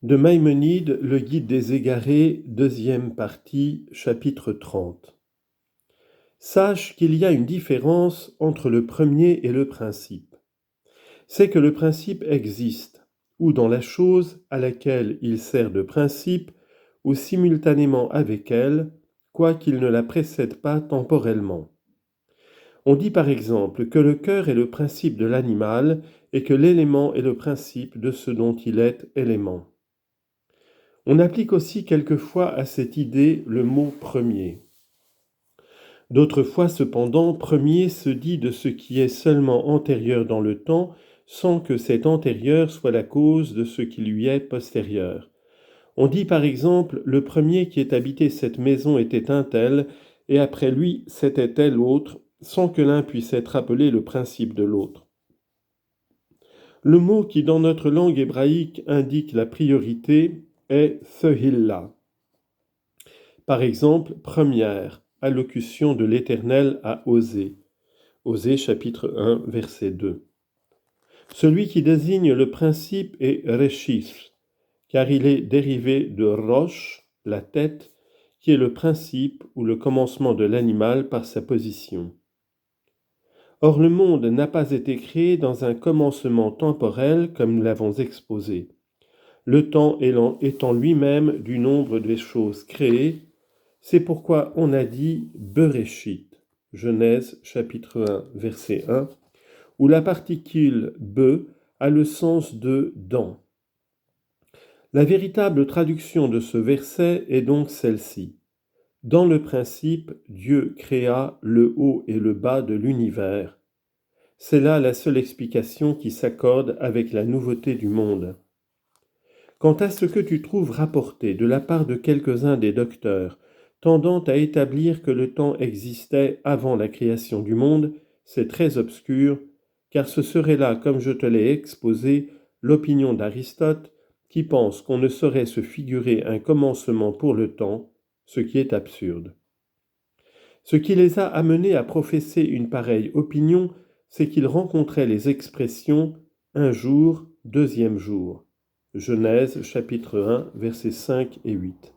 De Maïmonide, le Guide des égarés, deuxième partie, chapitre 30. Sache qu'il y a une différence entre le premier et le principe. C'est que le principe existe, ou dans la chose à laquelle il sert de principe, ou simultanément avec elle, quoiqu'il ne la précède pas temporellement. On dit par exemple que le cœur est le principe de l'animal et que l'élément est le principe de ce dont il est élément. On applique aussi quelquefois à cette idée le mot premier. D'autres fois, cependant, premier se dit de ce qui est seulement antérieur dans le temps, sans que cet antérieur soit la cause de ce qui lui est postérieur. On dit par exemple, le premier qui ait habité cette maison était un tel, et après lui c'était tel autre, sans que l'un puisse être appelé le principe de l'autre. Le mot qui dans notre langue hébraïque indique la priorité est Thehillah. Par exemple, première, allocution de l'Éternel à Osée. Osée chapitre 1, verset 2. Celui qui désigne le principe est Reshith, car il est dérivé de Rosh, la tête, qui est le principe ou le commencement de l'animal par sa position. Or le monde n'a pas été créé dans un commencement temporel comme nous l'avons exposé, le temps étant lui-même du nombre des choses créées. C'est pourquoi on a dit Bereshit, Genèse chapitre 1, verset 1, où la particule be a le sens de dans. La véritable traduction de ce verset est donc celle-ci. Dans le principe, Dieu créa le haut et le bas de l'univers. C'est là la seule explication qui s'accorde avec la nouveauté du monde. Quant à ce que tu trouves rapporté de la part de quelques-uns des docteurs, tendant à établir que le temps existait avant la création du monde, c'est très obscur, car ce serait là, comme je te l'ai exposé, l'opinion d'Aristote, qui pense qu'on ne saurait se figurer un commencement pour le temps, ce qui est absurde. Ce qui les a amenés à professer une pareille opinion, c'est qu'ils rencontraient les expressions « un jour, deuxième jour ». Genèse chapitre 1, versets 5 et 8.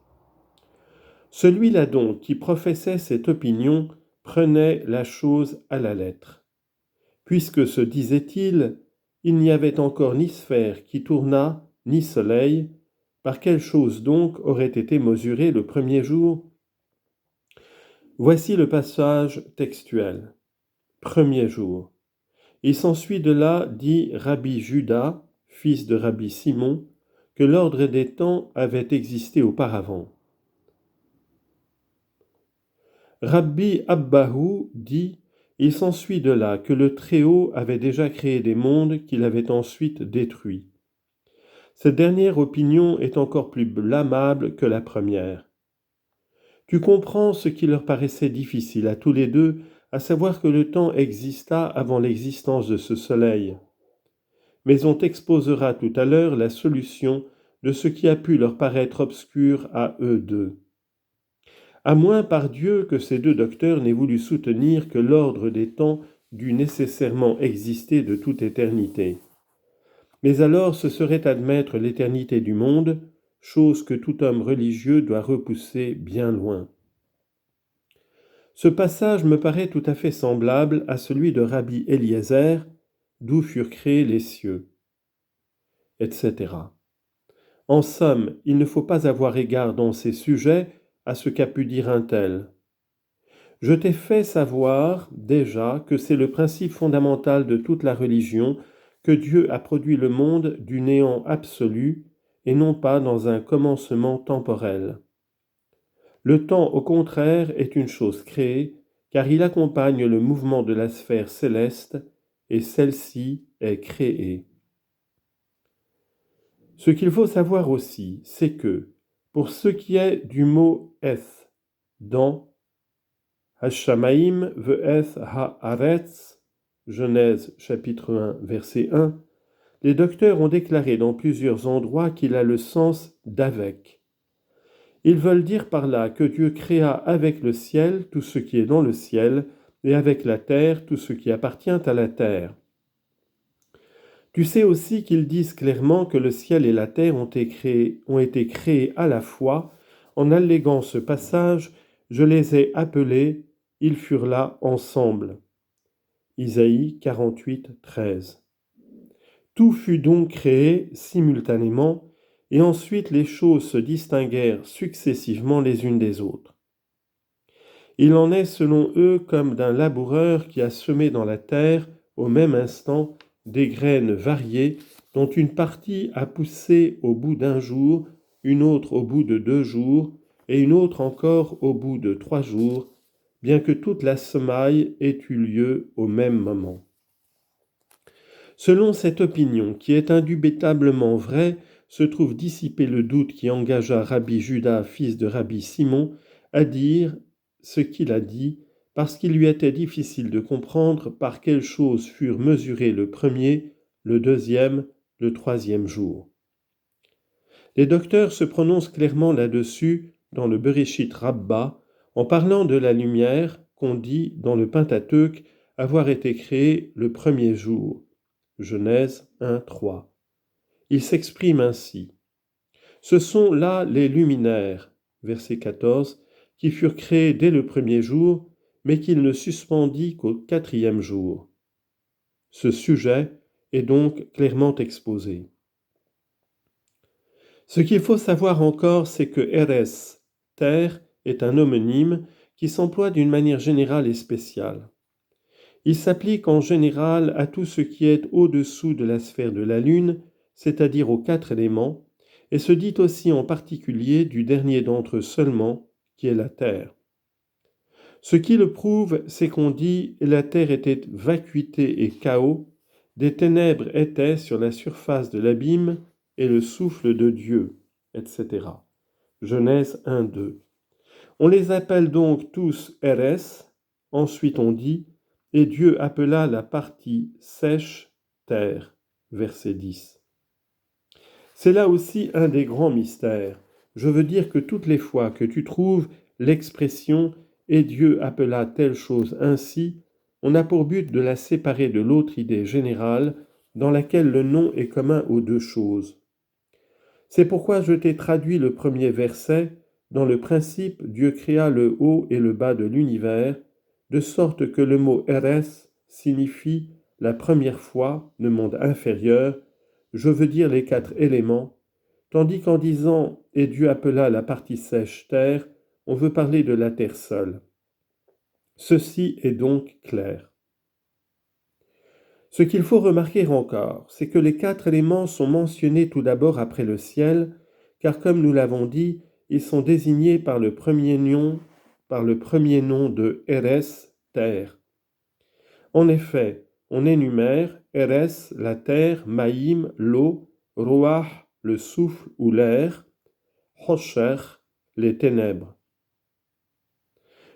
Celui-là donc qui professait cette opinion prenait la chose à la lettre. Puisque, se disait-il, il n'y avait encore ni sphère qui tournât, ni soleil, par quelle chose donc aurait été mesuré le premier jour ? Voici le passage textuel. Premier jour. Il s'ensuit de là, dit Rabbi Juda, fils de Rabbi Simon, que l'ordre des temps avait existé auparavant. Rabbi Abbahu dit, il s'ensuit de là que le Très-Haut avait déjà créé des mondes qu'il avait ensuite détruits. Cette dernière opinion est encore plus blâmable que la première. Tu comprends ce qui leur paraissait difficile à tous les deux, à savoir que le temps exista avant l'existence de ce soleil. Mais on t'exposera tout à l'heure la solution de ce qui a pu leur paraître obscur à eux deux. À moins par Dieu que ces deux docteurs n'aient voulu soutenir que l'ordre des temps dut nécessairement exister de toute éternité. Mais alors ce serait admettre l'éternité du monde, chose que tout homme religieux doit repousser bien loin. Ce passage me paraît tout à fait semblable à celui de Rabbi Eliezer, d'où furent créés les cieux, etc. En somme, il ne faut pas avoir égard dans ces sujets à ce qu'a pu dire un tel. Je t'ai fait savoir déjà que c'est le principe fondamental de toute la religion que Dieu a produit le monde du néant absolu et non pas dans un commencement temporel. Le temps, au contraire, est une chose créée, car il accompagne le mouvement de la sphère céleste, et celle-ci est créée. Ce qu'il faut savoir aussi, c'est que, pour ce qui est du mot « eth » dans Hashamaim ve'eth ha'aretz, Genèse chapitre 1, verset 1, les docteurs ont déclaré dans plusieurs endroits qu'il a le sens d'avec. Ils veulent dire par là que Dieu créa avec le ciel tout ce qui est dans le ciel et avec la terre tout ce qui appartient à la terre. Tu sais aussi qu'ils disent clairement que le ciel et la terre ont été créés à la fois, en alléguant ce passage, je les ai appelés, ils furent là ensemble. Isaïe 48, 13. Tout fut donc créé simultanément, et ensuite les choses se distinguèrent successivement les unes des autres. Il en est selon eux comme d'un laboureur qui a semé dans la terre, au même instant, des graines variées, dont une partie a poussé au bout d'un jour, une autre au bout de 2 jours, et une autre encore au bout de 3 jours, bien que toute la semaille ait eu lieu au même moment. Selon cette opinion, qui est indubitablement vraie, se trouve dissipé le doute qui engagea Rabbi Juda, fils de Rabbi Simon, à dire ce qu'il a dit, parce qu'il lui était difficile de comprendre par quelles choses furent mesurés le premier, le deuxième, le troisième jour. Les docteurs se prononcent clairement là-dessus dans le Bereshit Rabba, en parlant de la lumière qu'on dit dans le Pentateuque avoir été créée le premier jour. Genèse 1, 3. Il s'exprime ainsi. Ce sont là les luminaires, verset 14, qui furent créés dès le premier jour, mais qu'il ne suspendit qu'au 4e jour. Ce sujet est donc clairement exposé. Ce qu'il faut savoir encore, c'est que Eres, terre, est un homonyme qui s'emploie d'une manière générale et spéciale. Il s'applique en général à tout ce qui est au-dessous de la sphère de la Lune, c'est-à-dire aux 4 éléments, et se dit aussi en particulier du dernier d'entre eux seulement, qui est la Terre. Ce qui le prouve, c'est qu'on dit « la Terre était vacuité et chaos, des ténèbres étaient sur la surface de l'abîme, et le souffle de Dieu, etc. » Genèse 1, 2. On les appelle donc tous Eres, ensuite on dit « et Dieu appela la partie sèche terre » verset 10. C'est là aussi un des grands mystères. Je veux dire que toutes les fois que tu trouves l'expression « et Dieu appela telle chose ainsi », on a pour but de la séparer de l'autre idée générale dans laquelle le nom est commun aux deux choses. C'est pourquoi je t'ai traduit le premier verset. Dans le principe, Dieu créa le haut et le bas de l'univers, de sorte que le mot Eres signifie la première fois, le monde inférieur, je veux dire les 4 éléments, tandis qu'en disant « et Dieu appela la partie sèche terre », on veut parler de la terre seule. Ceci est donc clair. Ce qu'il faut remarquer encore, c'est que les 4 éléments sont mentionnés tout d'abord après le ciel, car comme nous l'avons dit, ils sont désignés par le premier nom de Eres, terre. En effet, on énumère Eres, la terre, Maïm, l'eau, Roach, le souffle ou l'air, Hosher, les ténèbres.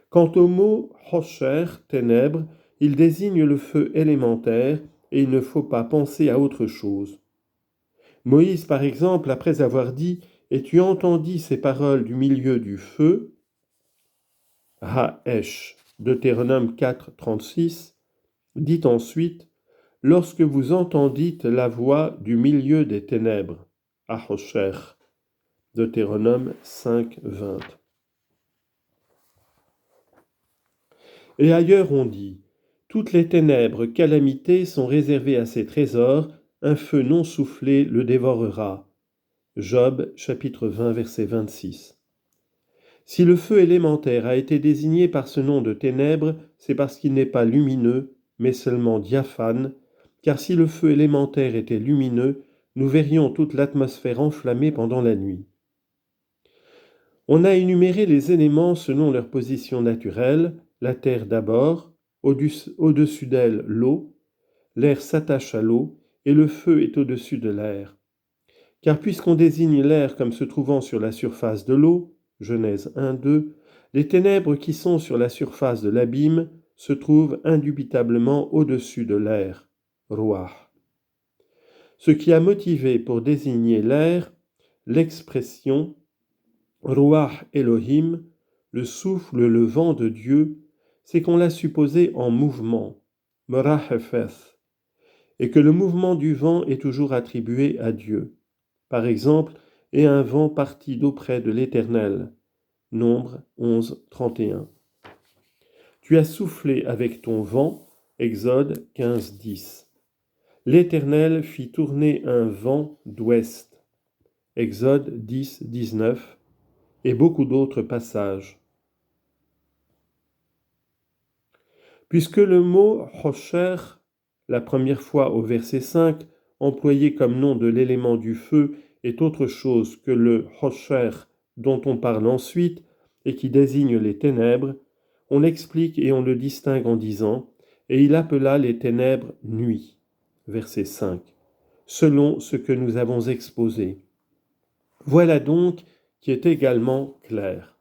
Quant au mot Hosher, ténèbres, il désigne le feu élémentaire et il ne faut pas penser à autre chose. Moïse, par exemple, après avoir dit « Et tu entendis ces paroles du milieu du feu » Ha'esh, Deutéronome 4, 36, dit ensuite « Lorsque vous entendîtes la voix du milieu des ténèbres » Ha'osher, Deutéronome 5, 20. Et ailleurs on dit « Toutes les ténèbres, calamités sont réservées à ces trésors, un feu non soufflé le dévorera. » Job, chapitre 20, verset 26. Si le feu élémentaire a été désigné par ce nom de ténèbres, c'est parce qu'il n'est pas lumineux, mais seulement diaphane, car si le feu élémentaire était lumineux, nous verrions toute l'atmosphère enflammée pendant la nuit. On a énuméré les éléments selon leur position naturelle, la terre d'abord, au-dessus d'elle l'eau, l'air s'attache à l'eau, et le feu est au-dessus de l'air. Car puisqu'on désigne l'air comme se trouvant sur la surface de l'eau, Genèse 1, 2, les ténèbres qui sont sur la surface de l'abîme se trouvent indubitablement au-dessus de l'air, Ruach. Ce qui a motivé pour désigner l'air l'expression Ruach Elohim, le souffle, le vent de Dieu, c'est qu'on l'a supposé en mouvement, Merahefeth, et que le mouvement du vent est toujours attribué à Dieu. Par exemple, et un vent partit d'auprès de l'Éternel. Nombre 11, 31. Tu as soufflé avec ton vent. Exode 15, 10. L'Éternel fit tourner un vent d'ouest. Exode 10, 19. Et beaucoup d'autres passages. Puisque le mot Hosher, la première fois au verset 5, employé comme nom de l'élément du feu, est autre chose que le Hosher dont on parle ensuite et qui désigne les ténèbres, on l'explique et on le distingue en disant « Et il appela les ténèbres nuit » verset 5, selon ce que nous avons exposé. Voilà donc qui est également clair.